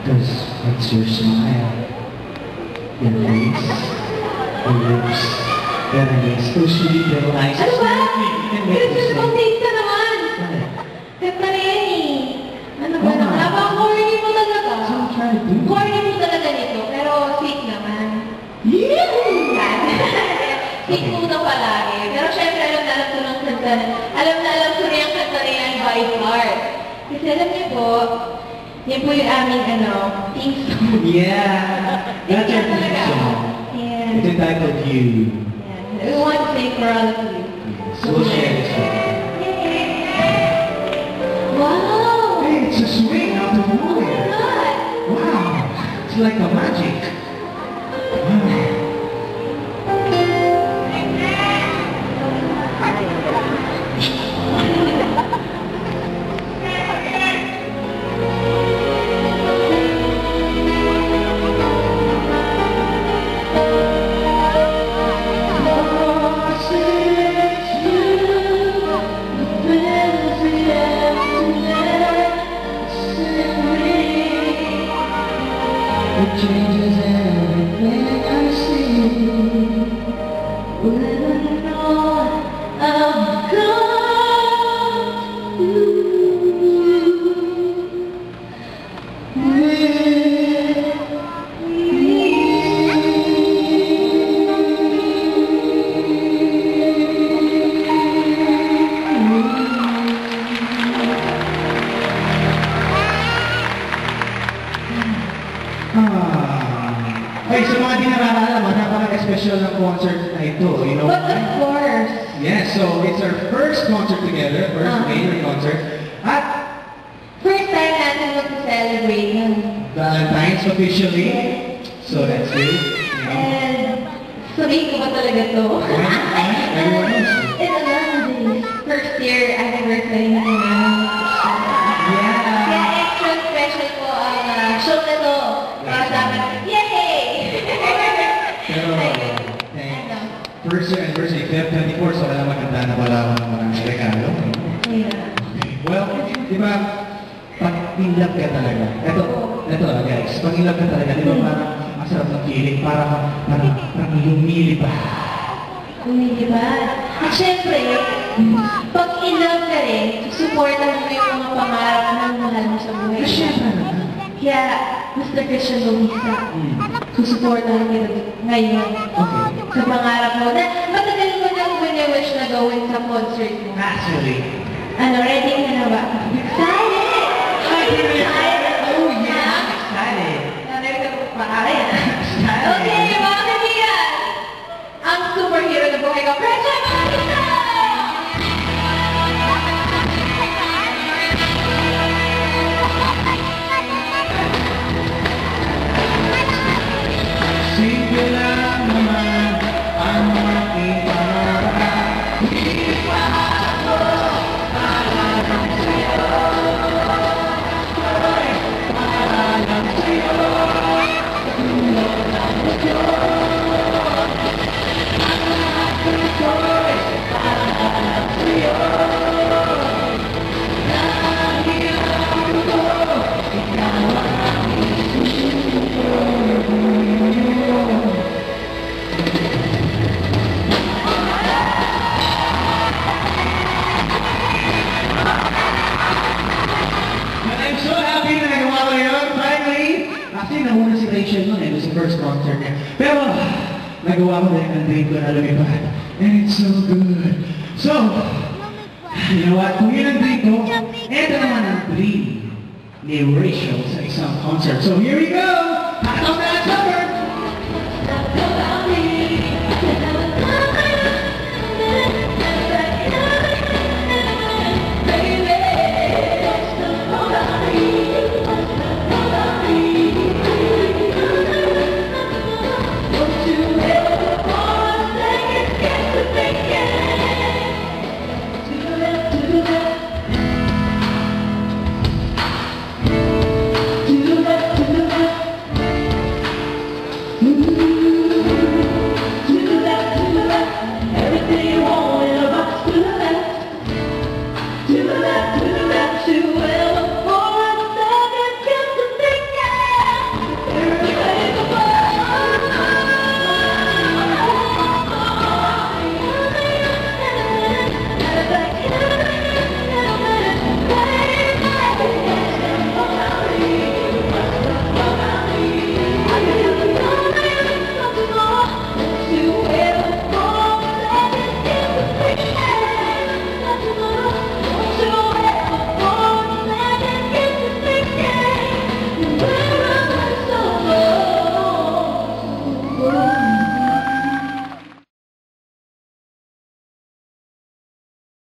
Because it's your smile, your face, your lips, your eyes, those sweet little eyes. Ano ba? Christmas Ano? fountain ka naman! Siyempre yan eh. Ano ba naman? Napaka-corny mo talaga. So I'm trying to do. Corny mo talaga nito, pero sweet naman. Yeah! Sweet mo na palagi. Pero syempre, alam ko ng kanta. Alam ko na yung kanta na yan by heart. Kasi alam niyo po, yan po yung aming theme song. Yeah! That's our theme song. Yeah. It's entitled You. Yeah. We want to sing for all of you. So we'll share this with you. Wow! Hey, it's a swing out of Oh my nowhere. God! Wow! It's like a magic. Wow. It changes everything I see. When I know I've got Hey, sa mga di nakakaalam, napaka-special ng concert na ito. You know But of why? course, Yes, so it's our first concert together, first major concert. At first time natin mag-celebrate yun. Valentine's officially. So that's it. You know. And sabihin ko ba talaga to? Everyone knows. It's a lot of days. First year anniversary na namin. Yeah. Kaya extra special po ang show na to. Para sa amin, yay! Pero, first year anniversary, Feb 24, so alam maganda na wala akong mga regalo. Yeah. Well, di ba, pag in love ka talaga, ito guys, pag in love ka talaga, di ba parang masarap ng feeling, parang lumilipad. Lumilipad. At syempre, pag in love ka rin, supportan mo yung mga pangarap ng mahal mo sa buhay. Siyempre naman. Kaya, Mr. Christian Luisa, susuportahan kita ngayon Okay. sa pangarap mo. Na matagal mo nang wini-wish na gawin sa concert mo. Actually. Ready ka na ba? Excited! Are you excited? Oh yeah, I'm excited. Okay, mga kaibigan! Ang superhero na buhay ko, Christian Luisa! Sige lang naman ang aking pangarap. Hindi pa ako paalam sa'yo. Ako'y paalam sa'yo. Tulog ng mundo. Ang lahat ko'y paalam sa'yo. Dahil ako, ikaw ang I'm so happy na nagawa ko yun. Finally, actually nahuna si Rachel nun eh, sa first concert niya. Pero, nagawa ko dahil ang dream ko na lumipad. And it's so good. So, you know what? Kung yun ang dream ko, eto naman ang dream ni Rachel sa isang concert. So here we go! Pakataw na